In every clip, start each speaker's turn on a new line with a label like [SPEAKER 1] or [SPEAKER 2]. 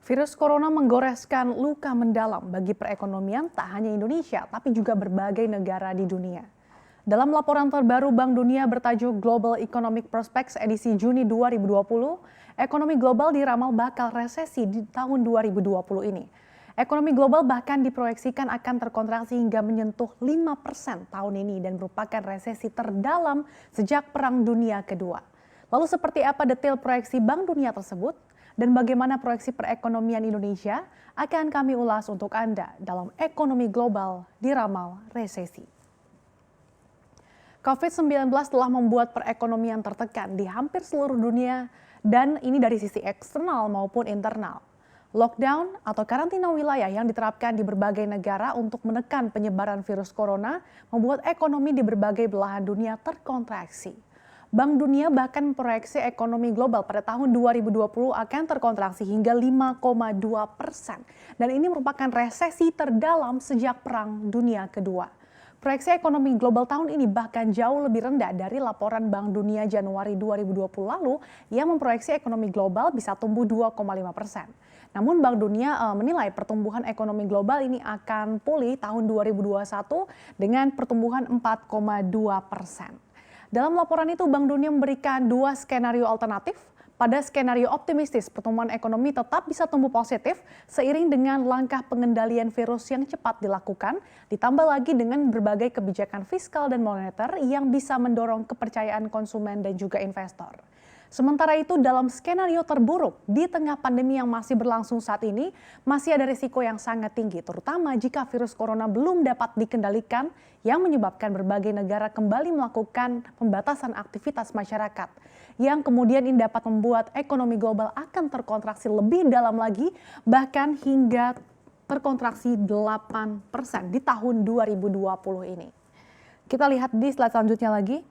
[SPEAKER 1] Virus corona menggoreskan luka mendalam bagi perekonomian tak hanya Indonesia, tapi juga berbagai negara di dunia. Dalam laporan terbaru Bank Dunia bertajuk Global Economic Prospects edisi Juni 2020, ekonomi global diramal bakal resesi di tahun 2020 ini. Ekonomi global bahkan diproyeksikan akan terkontraksi hingga menyentuh 5% tahun ini dan merupakan resesi terdalam sejak Perang Dunia Kedua. Lalu seperti apa detail proyeksi Bank Dunia tersebut? Dan bagaimana proyeksi perekonomian Indonesia akan kami ulas untuk Anda dalam ekonomi global diramal resesi. COVID-19 telah membuat perekonomian tertekan di hampir seluruh dunia dan ini dari sisi eksternal maupun internal. Lockdown atau karantina wilayah yang diterapkan di berbagai negara untuk menekan penyebaran virus corona membuat ekonomi di berbagai belahan dunia terkontraksi. Bank Dunia bahkan memproyeksi ekonomi global pada tahun 2020 akan terkontraksi hingga 5,2%. Dan ini merupakan resesi terdalam sejak Perang Dunia Kedua. Proyeksi ekonomi global tahun ini bahkan jauh lebih rendah dari laporan Bank Dunia Januari 2020 lalu yang memproyeksi ekonomi global bisa tumbuh 2,5%. Namun Bank Dunia menilai pertumbuhan ekonomi global ini akan pulih tahun 2021 dengan pertumbuhan 4,2%. Dalam laporan itu, Bank Dunia memberikan dua skenario alternatif. Pada skenario optimistis, pertumbuhan ekonomi tetap bisa tumbuh positif seiring dengan langkah pengendalian virus yang cepat dilakukan, ditambah lagi dengan berbagai kebijakan fiskal dan moneter yang bisa mendorong kepercayaan konsumen dan juga investor. Sementara itu dalam skenario terburuk di tengah pandemi yang masih berlangsung saat ini, masih ada risiko yang sangat tinggi, terutama jika virus corona belum dapat dikendalikan yang menyebabkan berbagai negara kembali melakukan pembatasan aktivitas masyarakat. Yang kemudian ini dapat membuat ekonomi global akan terkontraksi lebih dalam lagi, bahkan hingga terkontraksi 8% di tahun 2020 ini. Kita lihat di slide selanjutnya lagi.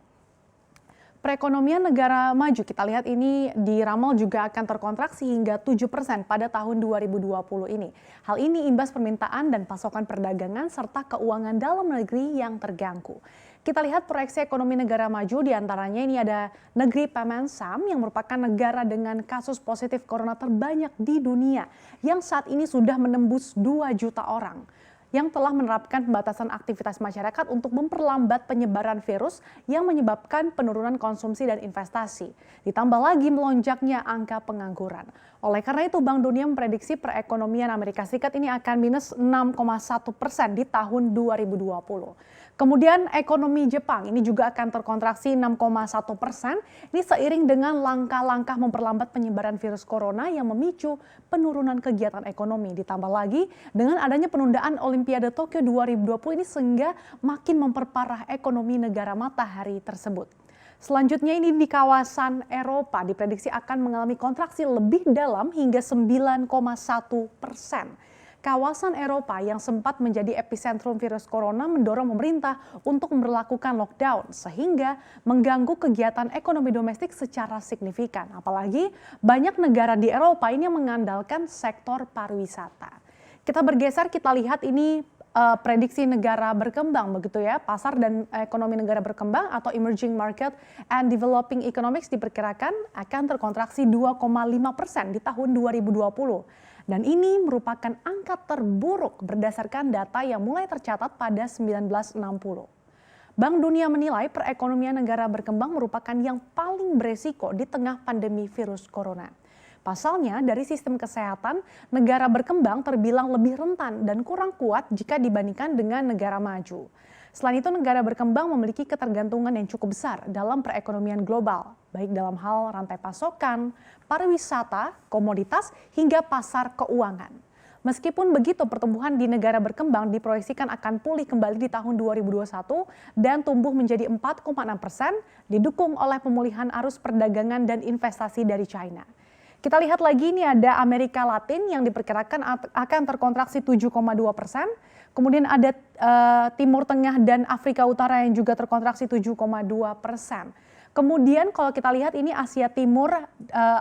[SPEAKER 1] Perekonomian negara maju kita lihat ini diramal juga akan terkontraksi hingga 7% pada tahun 2020 ini. Hal ini imbas permintaan dan pasokan perdagangan serta keuangan dalam negeri yang terganggu. Kita lihat proyeksi ekonomi negara maju diantaranya ini ada negeri Pemensam yang merupakan negara dengan kasus positif corona terbanyak di dunia yang saat ini sudah menembus 2 juta orang. Yang telah menerapkan pembatasan aktivitas masyarakat untuk memperlambat penyebaran virus yang menyebabkan penurunan konsumsi dan investasi. Ditambah lagi melonjaknya angka pengangguran. Oleh karena itu Bank Dunia memprediksi perekonomian Amerika Serikat ini akan minus 6,1% di tahun 2020. Kemudian ekonomi Jepang ini juga akan terkontraksi 6,1%. Ini seiring dengan langkah-langkah memperlambat penyebaran virus corona yang memicu penurunan kegiatan ekonomi. Ditambah lagi dengan adanya penundaan Olimpiade Tokyo 2020 ini sehingga makin memperparah ekonomi negara matahari tersebut. Selanjutnya ini di kawasan Eropa diprediksi akan mengalami kontraksi lebih dalam hingga 9,1%. Kawasan Eropa yang sempat menjadi epicentrum virus corona mendorong pemerintah untuk memberlakukan lockdown sehingga mengganggu kegiatan ekonomi domestik secara signifikan. Apalagi banyak negara di Eropa ini yang mengandalkan sektor pariwisata. Kita bergeser, kita lihat ini prediksi negara berkembang begitu ya. Pasar dan ekonomi negara berkembang atau emerging market and developing economics diperkirakan akan terkontraksi 2,5% di tahun 2020. Dan ini merupakan angka terburuk berdasarkan data yang mulai tercatat pada 1960. Bank Dunia menilai perekonomian negara berkembang merupakan yang paling beresiko di tengah pandemi virus corona. Pasalnya, dari sistem kesehatan, negara berkembang terbilang lebih rentan dan kurang kuat jika dibandingkan dengan negara maju. Selain itu, negara berkembang memiliki ketergantungan yang cukup besar dalam perekonomian global, baik dalam hal rantai pasokan, pariwisata, komoditas, hingga pasar keuangan. Meskipun begitu, pertumbuhan di negara berkembang diproyeksikan akan pulih kembali di tahun 2021 dan tumbuh menjadi 4,6%, didukung oleh pemulihan arus perdagangan dan investasi dari China. Kita lihat lagi ini ada Amerika Latin yang diperkirakan akan terkontraksi 7,2%. Kemudian ada Timur Tengah dan Afrika Utara yang juga terkontraksi 7,2%. Kemudian kalau kita lihat ini Asia Timur,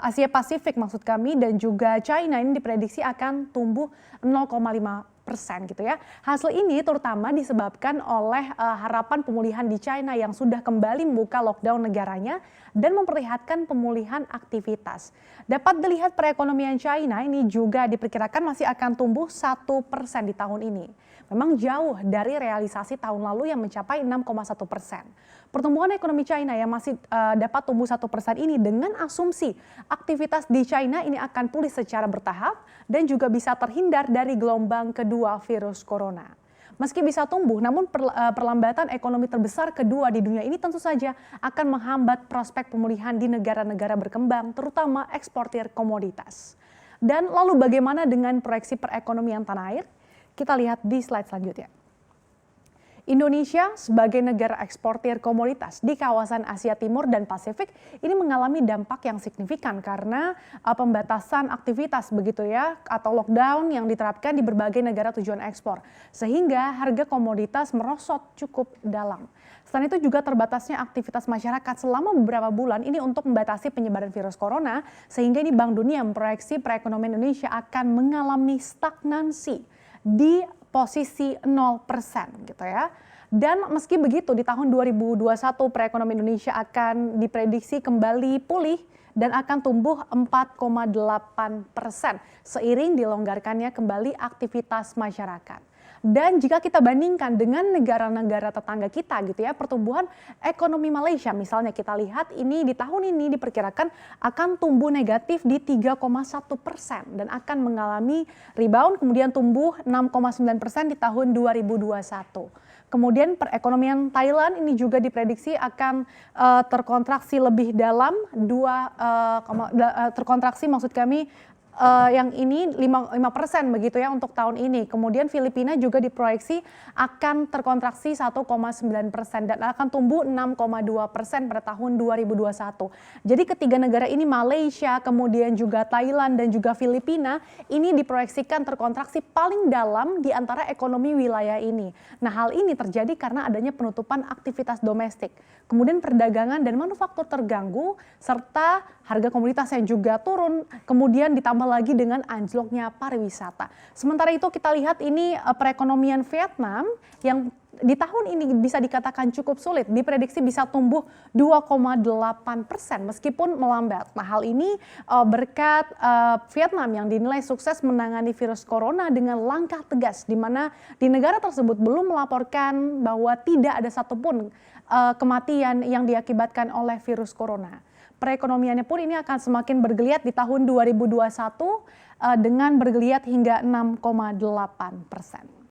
[SPEAKER 1] Asia Pasifik maksud kami dan juga China ini diprediksi akan tumbuh 0,5% gitu ya. Hasil ini terutama disebabkan oleh harapan pemulihan di China yang sudah kembali membuka lockdown negaranya dan memperlihatkan pemulihan aktivitas. Dapat dilihat perekonomian China ini juga diperkirakan masih akan tumbuh 1% di tahun ini. Memang jauh dari realisasi tahun lalu yang mencapai 6,1%. Pertumbuhan ekonomi China yang masih dapat tumbuh 1% ini dengan asumsi aktivitas di China ini akan pulih secara bertahap dan juga bisa terhindar dari gelombang kedua virus corona. Meski bisa tumbuh, namun perlambatan ekonomi terbesar kedua di dunia ini tentu saja akan menghambat prospek pemulihan di negara-negara berkembang, terutama eksportir komoditas. Dan lalu bagaimana dengan proyeksi perekonomian tanah air? Kita lihat di slide selanjutnya. Indonesia sebagai negara eksportir komoditas di kawasan Asia Timur dan Pasifik ini mengalami dampak yang signifikan karena pembatasan aktivitas begitu ya atau lockdown yang diterapkan di berbagai negara tujuan ekspor sehingga harga komoditas merosot cukup dalam. Selain itu juga terbatasnya aktivitas masyarakat selama beberapa bulan ini untuk membatasi penyebaran virus corona sehingga ini Bank Dunia memproyeksi perekonomian Indonesia akan mengalami stagnansi di posisi 0% gitu ya. Dan meski begitu di tahun 2021 perekonomian Indonesia akan diprediksi kembali pulih dan akan tumbuh 4,8% seiring dilonggarkannya kembali aktivitas masyarakat. Dan jika kita bandingkan dengan negara-negara tetangga kita gitu ya, pertumbuhan ekonomi Malaysia misalnya kita lihat ini di tahun ini diperkirakan akan tumbuh negatif di 3,1% dan akan mengalami rebound kemudian tumbuh 6,9% di tahun 2021. Kemudian perekonomian Thailand ini juga diprediksi akan terkontraksi lebih dalam terkontraksi maksud kami yang ini 5% begitu ya untuk tahun ini. Kemudian Filipina juga diproyeksi akan terkontraksi 1,9% dan akan tumbuh 6,2% pada tahun 2021. Jadi ketiga negara ini Malaysia, kemudian juga Thailand dan juga Filipina ini diproyeksikan terkontraksi paling dalam di antara ekonomi wilayah ini. Nah, hal ini terjadi karena adanya penutupan aktivitas domestik. Kemudian perdagangan dan manufaktur terganggu serta harga komoditas yang juga turun, kemudian ditambah lagi dengan anjloknya pariwisata. Sementara itu kita lihat ini perekonomian Vietnam yang di tahun ini bisa dikatakan cukup sulit, diprediksi bisa tumbuh 2,8% meskipun melambat. Nah, hal ini berkat Vietnam yang dinilai sukses menangani virus corona dengan langkah tegas di mana di negara tersebut belum melaporkan bahwa tidak ada satupun kematian yang diakibatkan oleh virus corona. Perekonomiannya pun ini akan semakin bergeliat di tahun 2021 dengan bergeliat hingga 6,8%.